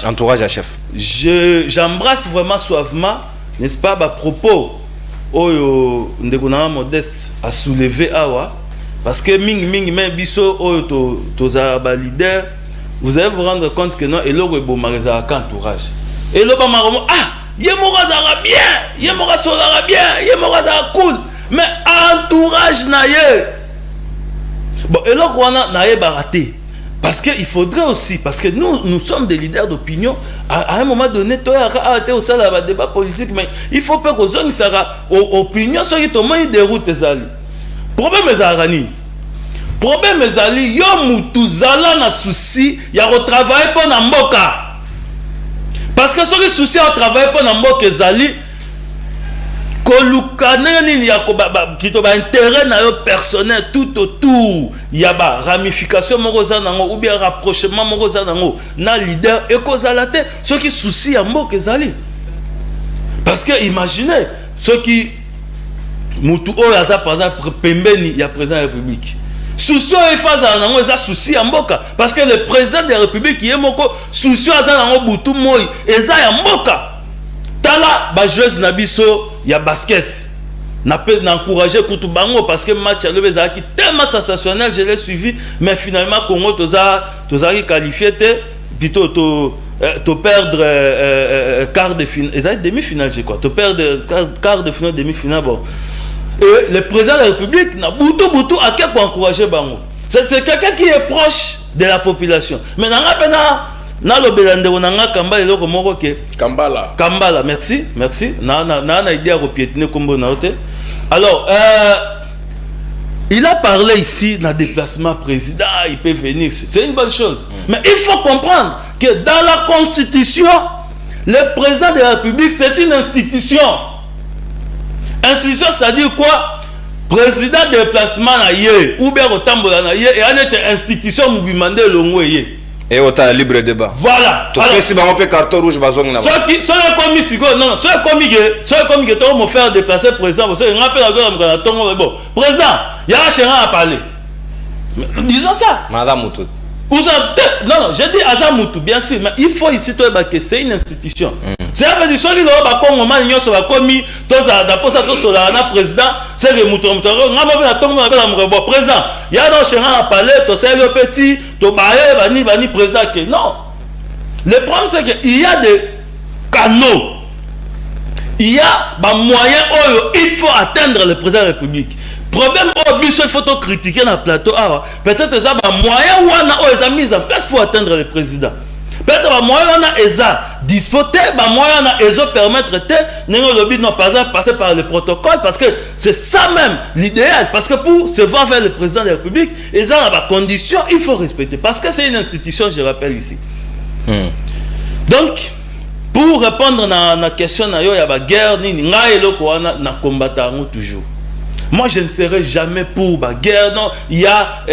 entourage à chef. J'embrasse vraiment suavement n'est-ce pas, à propos, Oyo Ndekona Modeste a soulevé Awa, parce que Ming même biso Oyo Tozaba leader, vous allez vous rendre compte que non, et là, vous avez un entourage. Et là, vous avez Yemora Zara bien, Yemora Solara bien, Yemora Zara cool, mais entourage naye. Bon, et là, on a naye baraté. Parce qu'il faudrait aussi, parce que nous sommes des leaders d'opinion, à un moment donné, tu as au sein de débat politique, mais il faut pas que les gens soient opinion, soit qu'ils ont des routes. Problème est Arani. Problème est Ali, yo mutu zala na souci, ya retravailler pour Namboka. parce que ceux qui souci à travailler pendant mboka ezali kolukana nini ya ko plutôt ba intérêt na yo personnel tout autour ya ba ramification moko za nango ou bien rapprochement moko za nango na leader ekozala te ceux qui souci ya mboka ezali parce que imaginez ceux qui mutu oyo aza par exemple pembeni ya président de la République souci oyo efaza nango eza souci ya mboka parce que le président de la République ye moko souci aza nango butu moi eza ya mboka. Tala ba joueuse na biso ya basket na encourager Kutubango parce que match à l'Obéza qui tellement sensationnel, je l'ai suivi, mais finalement Congo toza qualifié plutôt to perdre quart de finale, et demi-finale je crois, to perdre quart de finale, demi-finale bon. Et le président de la République n'a boutou à quel pour encourager Bango. C'est quelqu'un qui est proche de la population. Mais na lo belande onanga Kambala eloko moko ke Kambala merci na idée à piétiner kombo na ote. Alors il a parlé ici dans déplacement président, il peut venir, c'est une bonne chose. Mais il faut comprendre que dans la constitution le président de la République c'est une institution. Institution c'est-à-dire quoi? Président de déplacement na yé ou bien otambola na yé et en est institution mubimande longo yé. Et autant libre débat. Voilà. Alors, si on peut carton rouge, bazong na. Ceux qui commis si non, ceux commis que toi me faire déplacer président, parce que rappelle la gueule dans ton bon. Président, il y a un chien à parler. Disons ça. Madame Moutout. Non, je dis Azamoutou, bien sûr, mais il faut ici que c'est une institution. C'est un peu de choses qui ont moment sur la commis, d'après ça, sur la président, c'est le mouton. Président, il y a un chien à parler, tu sais le petit, tu bailles, bani président. Non. Le problème, c'est qu'il y a des canaux. Il y a des moyens où il faut atteindre le président de la République. Problème au il faut critiquer dans le plateau. Peut-être que ça va moyen ou on a mis en place pour atteindre le président. Peut-être que moyen on a dispoté, moyen on a permettre non par exemple passer par le protocole parce que c'est ça même l'idéal parce que pour se voir vers le président de la République, ils ont des conditions, il faut respecter parce que c'est une institution, je rappelle ici. Donc pour répondre à la question il y a la guerre ni na combattre toujours. Moi, je ne serai jamais pour la guerre. Non, il y a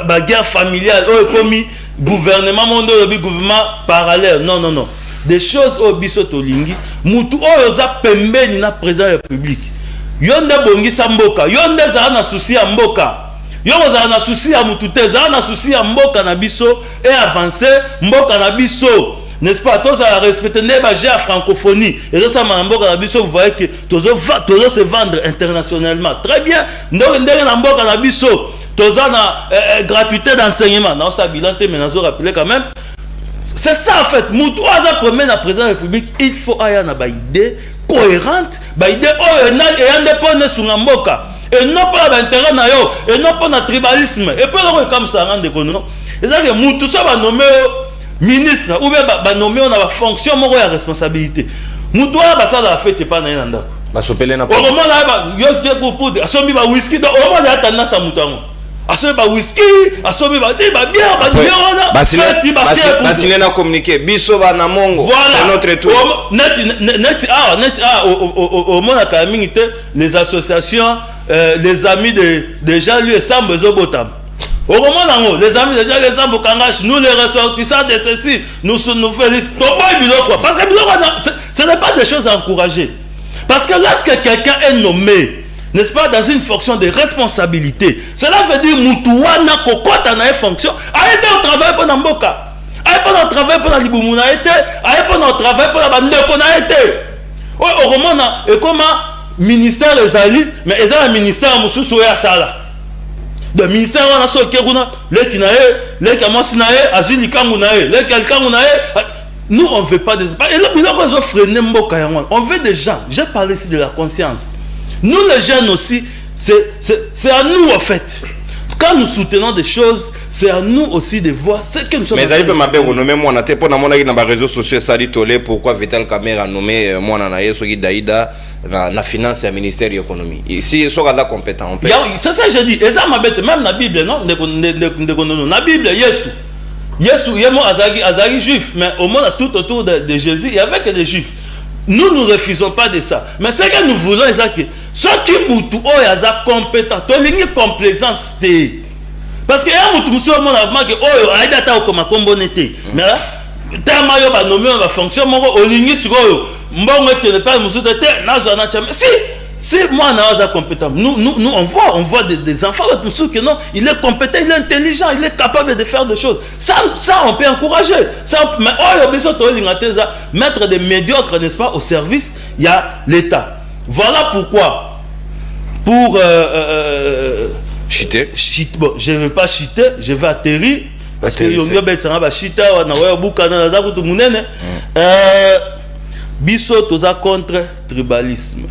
la guerre familiale. Comme gouvernement mondial, gouvernement parallèle. Non. Des choses au bisotolingi. Mutu oza pembe ni na président de la République. Yonde bongi samboka. Yonde za na souci ya mboka. Yonde za na souci ya mutute. Za na souci ya mboka na biso et avancer mboka na biso. N'est-ce pas? Tous à respecter les à francophonie. Et ça, vous voyez que tous se vendre internationalement. Très bien. Nous avons gratuité d'enseignement. Nous avons bilan, mais nous avons rappelé quand même. C'est ça en fait. Nous avons premier la présidence de la République. Il faut avoir une idée cohérente, une idée indépendante sur Mboka. Et non pas l'intérêt, et non pas le tribalisme. Et puis, comme ça, on a c'est-à-dire que nous tous sommes nommés ministre ou bien nommé on a fonction moko ya responsabilité mutoa basala la fête pas na nda basopele na au moment là yo pour asomi ba whisky do au moment ya tanda sa mutango asomi ba whisky asomi ba bière ba bière fête ba basile na communiquer biso ba na mongo c'est notre tour net au moment la minute les associations les amis de Jean-Louis Sambezo Botam. Au moment où les amis déjà les Zambokangash, nous les ressortissants de ceci, nous félicitons. Parce que ce n'est pas des choses à encourager. Parce que lorsque quelqu'un est nommé, n'est-ce pas, dans une fonction de responsabilité, cela veut dire Moutouana Kokota na fonction, a été au travail pour Namboka, a été au travail pour la Liboumuna, a été au travail pour la Bandeko, a été. Au moment où, et comment ministère les alliés, mais ils ont un ministère Moussou Souya Sala. Le ministère on a so keruna les kinae les kamasinae azili kangunae les kalkangunae nous on veut pas des et là ils ont freiné mboka yango on veut des gens. J'ai parlé ici de la conscience. Nous les jeunes aussi c'est à nous en fait. Quand nous soutenons des choses, c'est à nous aussi de voir ce que nous sommes. Mais ça peut m'appeler renommé moi na te pour na mona qui na ba réseaux sociaux ça dit tolé pourquoi Vital Caméra nommé moi na yeso qui Daïda na finance et ministère de l'économie. Ici sont là compétents on peut. C'est ça je dis et ça m'a bête même la Bible non na Bible Yesu Yesu yemo azagi juif, mais au moins tout autour de Jésus, il y avait que des juifs. Nous ne refusons pas de ça. Mais ce que nous voulons, c'est que ceux qui moutou oyaza compétent, tolingi complaisance té. Parce que ya moutou muso mona que oyo aida ta okoma kombonete. Mais là, tama yo ba nommé ba fonction moko olingi sikoyo. Mbongo que ne pas muso te nazo na chama. Si moi naza compétent, nous on voit des enfants que non, il est compétent, il est intelligent, il est capable de faire des choses. Ça on peut encourager. Ça, mais mettre des médiocres, n'est-ce pas, au service, il y a l'État. Voilà pourquoi, pour chiter. Bon, je ne vais pas chiter, je vais atterrir. Parce que biso toza contre tribalisme.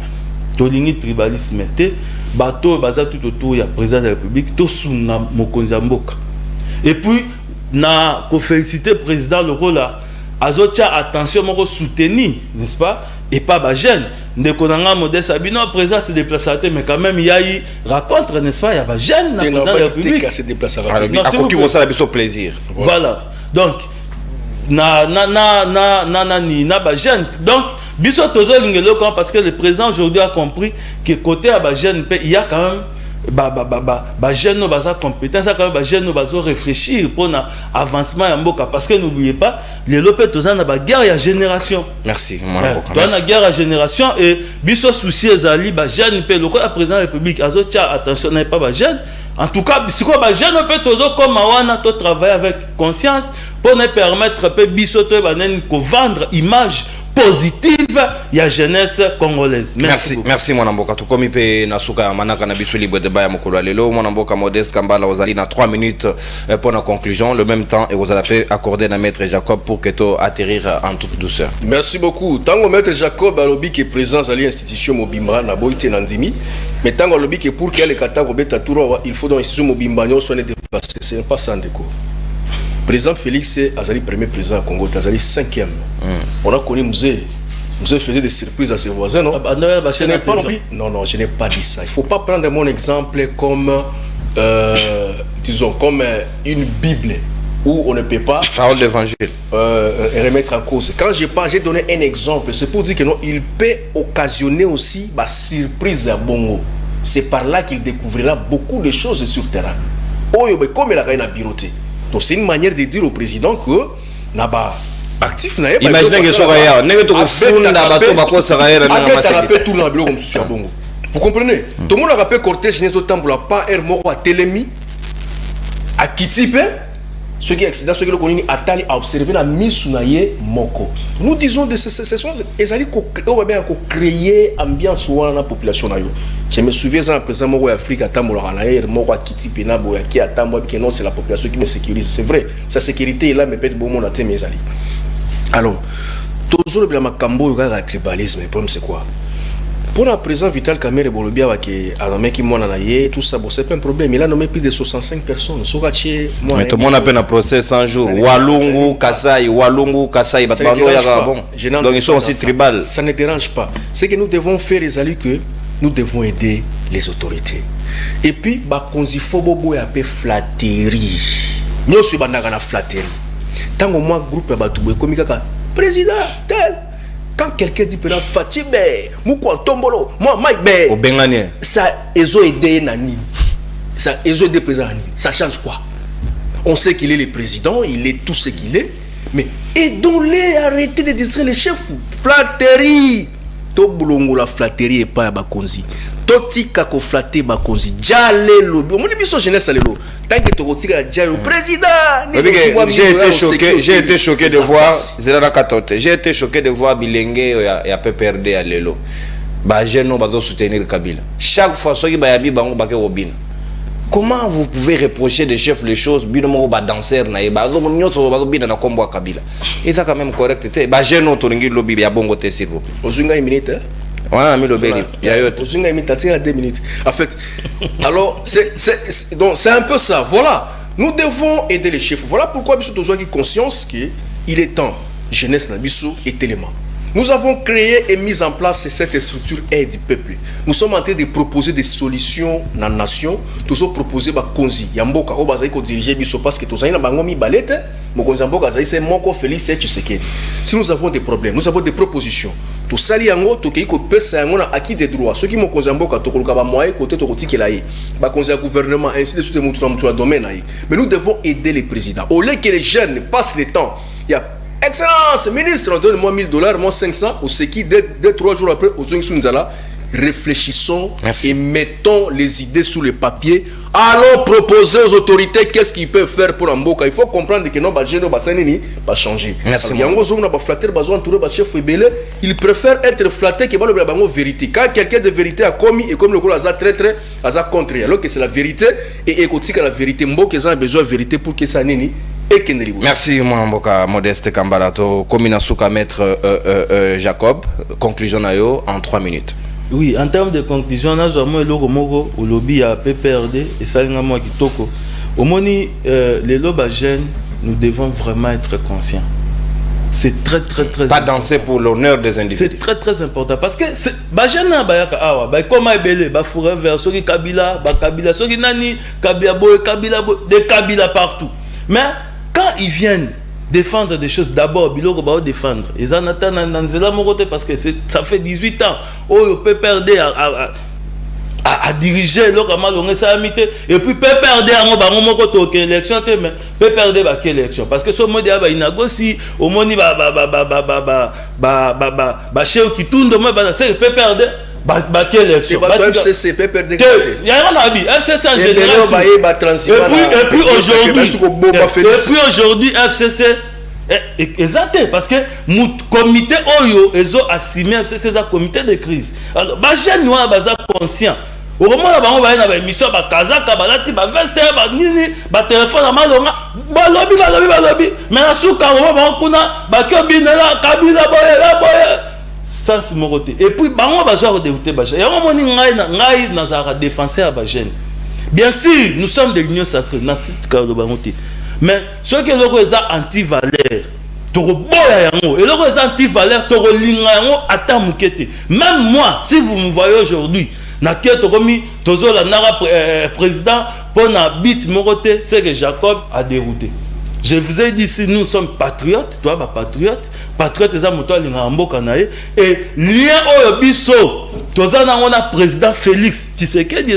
Tolingi tribalisme te bato baza tout autour ya président de la République to suna mokonzi ya mboka. Et puis na ko féliciter président le rôle là azotia attention moko soutenir, n'est-ce pas, et pas ba jeune ndeko nanga Modeste Abino président se déplacer mais quand même il y a eu rencontre, n'est-ce pas, il y a ba jeune na président de la République se déplacer qui vont ça biso plaisir. Voilà. Donc na ba jeune. Donc biso tozo lingelo parce que le président aujourd'hui a compris que côté à ba jeune il y a quand même ba jeune no baza compétence, quand même ba jeune no bazo réfléchir pour na avancement ya mboka, parce que n'oubliez pas les lopé toza na ba guerre ya génération. Merci mon avocat. Dans la guerre à génération et biso souci ezali ba jeune pe le président de la République azo tia attention n'est pas ba jeune. En tout cas, si quoi ba jeune peut tozo comme awana to travailler avec conscience pour ne permettre pe biso to banen ko vendre image positive ya jeunesse congolaise. Merci mon amboka to komi pe nasuka ya manaka na biso libre de baya mokolo lelo mon amboka Modeste Kambala ozali na 3 minutes pour la conclusion, le même temps et vous allez accorder na maître Jacob pour que to atterrir en toute douceur. Merci beaucoup. Tango maître Jacob alobi qui est présent à l'institution Mobimba na boite nandimi, mais tango alobi que pour qu'elle kata robeta tour il faut dans l'institution Mobimba nyo soit déplacé, c'est pas ça ndeko. Président Félix Azali premier président à Congo, Azali 5e. On a connu Mzé faisait des surprises à ses voisins, non? Ce n'est pas non, je n'ai pas dit ça. Il ne faut pas prendre mon exemple comme, disons, comme une Bible où on ne peut pas parole d'évangile remettre en cause. Quand j'ai donné un exemple, c'est pour dire que non, il peut occasionner aussi ma surprise à Bongo. C'est par là qu'il découvrira beaucoup de choses sur le terrain. Comme il a gagné la biroté. Donc c'est une manière de dire au président que naba actif na imaginez que soraya n'est que funda bato bako soraya na maseke tout na bilo comme sur Bongo. Vous comprenez? Tout le monde a rappelé cortège n'est autant pour la pas air moko à Télémi à Kitipe ceux qui accident ceux qui le connaissent atali à observer la mise naye moko. Nous disons de ce sont ezali ko on va bien ko créer ambiance dans la population na yo. Je me souviens dans le président Moko Afrique à Tambola na air moko à Kitipe na boya qui attend moi que non c'est la population qui me sécurise, c'est vrai. Sa sécurité est là mais peut-être bon monde atteint mes alliés. Alors toujours le makambo yo tribalisme, le problème c'est quoi? Pour le président Vital Kamerhe Bolobia a nommé qui m'a naïe tout ça, bon c'est pas un problème. Il a nommé plus de 65 personnes. Mais tout le monde a fait un procès 100 jours. Walungu, Kasai, Batmano, bon. Donc ils sont aussi tribal. Ça ne dérange pas. C'est que nous devons faire les alliés que nous devons aider les autorités. Et puis, bakonzi fobobo ya pe flatterie. Nous sommes bandaka na flatterie. Tant au moins groupe batoué comme kaka président tel. Quand quelqu'un dit pendant Fatime, Moukwa Tombolo, moi Mike, ça ezo aidé Nani, ça ezo aidé président Nani, ça change quoi? On sait qu'il est le président, il est tout ce qu'il est, mais aidons-les à arrêter de distraire les chefs. Flatterie, to boulongo la flatterie et pas à Bakonzi. Totika ko flatter Bakonzi, jale lobi. On dit biso jeunesse lelo. Tant que totika jale président. J'ai été choqué de voir Zelana Katote. J'ai été choqué de voir Bilenge et à PPRD à Lelo. Ba jeune no bazo soutenir Kabila. Chaque fois soki ba yabi bango ba ke robin. Comment vous pouvez reprocher des chefs les choses binomo ba danser na e bazo nyoso bazo bina na kombo Kabila. Et ça quand même correct te. Ba jeune no toringi lobby ya bongo te s'il vous plaît. Osunga une minute. On a mis le béni. Il y a eu 2 minutes. En fait, alors, c'est un peu ça. Voilà. Nous devons aider les chefs. Voilà pourquoi Bissou Tozoa qui conscience qu'il est temps. Jeunesse Nabissou et Téléma. Nous avons créé et mis en place cette structure aide du peuple. Nous sommes en train de proposer des solutions dans la nation. Nous avons proposé Konzi, Yamboka, Obazaï, ko diriger Bissou parce que Tozaï na bangomi balete. Mokonzamboka c'est Moko Félix Tshisekedi. Si nous avons des problèmes, nous avons des propositions. Tout sali yango to keiko pesa yango na acquis des droits. Ceux qui Mokonzamboka to koluka ba moyen côté to kotiki la yi. Ba conseil gouvernement ainsi de suite mutu na domaine yi. Mais nous devons aider les présidents. Au lieu que les jeunes passent le temps, il y a Excellence, ministre, donne-moi $1000, moi 500, ou ce qui, 2-3 jours après, aux Zunzala, réfléchissons et mettons les idées sous le papier. Allons proposer aux autorités qu'est-ce qu'ils peuvent faire pour Mboka. Il faut comprendre que nos budgets va changer. Merci. Ils préfèrent être flattés que la vérité. Quand quelqu'un de vérité a commis et comme le coup a traître, a contre, alors que c'est la vérité et écoutez que la vérité, Mboka a besoin de vérité pour que ça n'ait. Merci Mboka Modeste Kambalato. Kominasuka maître Jacob. Conclusion nayo en 3 minutes. Oui, en termes de conclusion, nous avons le lobby à PPRD et ça moi kitoko. Au moni les lobbies jeunes, nous devons vraiment être conscients. C'est très Pas important. danser pour l'honneur des individus. C'est très important parce que jeune na bayaka awa, ba koma ebele, ba fourrer vers soki Kabila, ba Kabila soki nani, Kabila boy, des Kabila partout. Mais quand ils viennent défendre des choses, d'abord, Biloko va défendre. Ils en attendent dans mon côté parce que ça fait 18 ans. Oh, peut perdre à diriger l'autre et puis peut perdre à mon côté élection, mais peut perdre à quelle élection? Parce que ce mot de il négocie au moni chez qui tourne de moi, c'est peut perdre. Quelle élection? FCC peut perdre. Il y a un avis. FCC en général. Et puis aujourd'hui, FCC exact parce que le comité Oyo ils ont assumé FCC c'est un comité de crise. Alors, les gens sont conscients. Au moment où on va avoir une émission, Kazaka, Balati, Veste, Nini, téléphone à Malonga, Balobi. Mais à Souka, on va Kabila, Boye. Ça c'est mon côté. Et puis on va jouer dégoûter Baja. Et on ngai na défenseur à Bajen. Bien sûr, nous sommes de l'union sacrée dans cette cadre bangoté. Mais ceux qui sont anti-valeur, toro boya yango, et loko anti-valeur, toro linga yango ata mukete. Même moi, si vous me voyez aujourd'hui, na ke tokomi tozo la nara président pour na bit mon côté, c'est que Jacob a dérouté. Je vous ai dit, si nous sommes patriotes, toi, patriote, patriote, et lien au biso, on a président Félix Tshisekedi,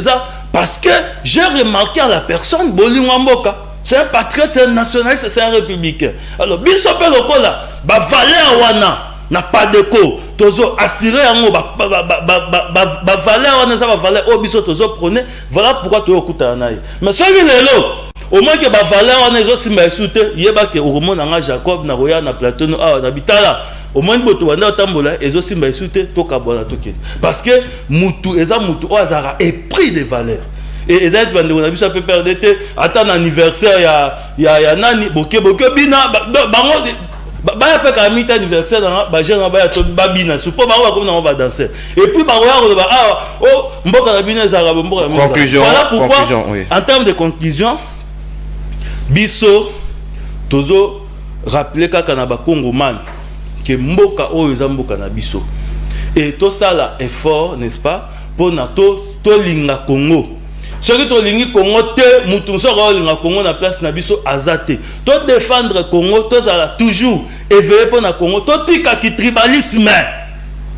parce que j'ai remarqué à la personne, Bolingamboka, c'est un patriote, c'est un nationaliste, c'est un républicain. Alors, biso pelokola, valeur wana, n'a pas de co, tozo assuré en valeur wana, ça va valeur au biso, tozo prenez, voilà pourquoi tu écoutes un aïe. Mais celui là, au moins que la valeur on est aussi mais soute yeba que au moment na Jacob na Roya na Platon na bitala au moins boto wana tambola et aussi mais soute to kabona token parce que mutu eza mutu o azara est pris de valeur et eza bande on a biso peut perdre attend anniversaire ya nani boke bina bango ba pe ka mita anniversaire na ba jeune ba to babina supo ba ko na ba danser et puis ba roya ko ba oh mboka na bina zara mboka conclusion voilà pourquoi oui. En termes de conclusion biso tozo rappeler kaka na ba Congomani que mboka oyo za mboka na biso et to sala effort n'est-ce pas pour na to linga Congo ce que to lingi Congo te mutu so ko linga Congo na place na biso azate to défendre Congo to sala toujours éveiller pour na Congo to tika ki tribalisme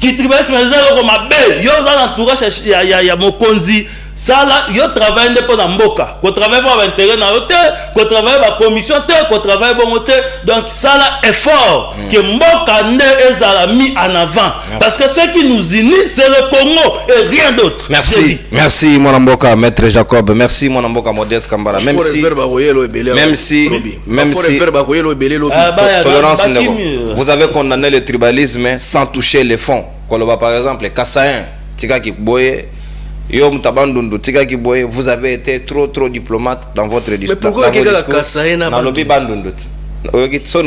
za ko mabe yo za entourage ya mokonzi. Ça là, il travaille pour la mboka, qu'on travaille pour l'intérêt dans l'hôtel, qu'on travaille pour la commission, qu'on travaille pour l'hôtel. Donc ça là est fort que mboka ne est mis en avant. Parce que ce qui nous unit, c'est le Congo et rien d'autre. Merci, merci mon mboka, maître Jacob. Merci mon mboka Modeste Kambala. Même si tolérance, vous avez condamné le tribalisme sans toucher les fonds. Par exemple, les Kassaïens, Tika qui boye. Vous avez été trop diplomate dans votre discours. Mais pourquoi il y a la Kassaïen à Bandundu? Mais tout le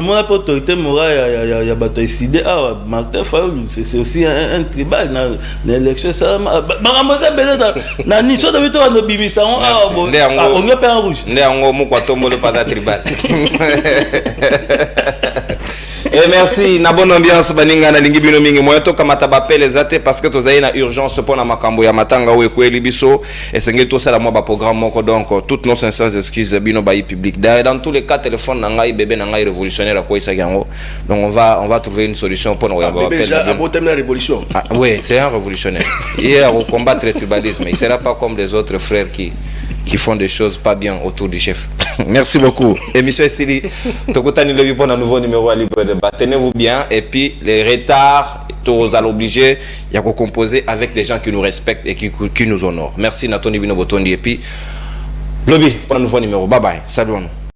monde a autorité morale, il y a bateau décidé. Ah, Martin Fayoulou, c'est aussi un tribal dans l'élection. Et merci, na bonne ambiance baninga na lingi bino mingi moyo to kamata bapele zate parce que tozayi na urgence pour na makambo ya matanga we kweli biso et sengeli to sala mo ba programme moko donc toutes nos sincères excuses bino ba public. Dans tous les cas téléphone na ngai bébé na ngai révolutionnaire à quoi ça yango. Donc on va trouver une solution pour nous bébé déjà à terme la révolution. Ah, oui, c'est un révolutionnaire. Hier au combattre le tribalisme, il sera pas comme les autres frères qui font des choses pas bien autour du chef. Merci beaucoup. Émission Sili, Tokotani Levi pour un nouveau numéro à Libre Débat. Tenez-vous bien et puis les retards, tous à l'obliger, il y a qu'à composer avec des gens qui nous respectent et qui nous honorent. Merci Nathalie Bino Botondi et puis Lobby pour un nouveau numéro. Bye bye. Salut.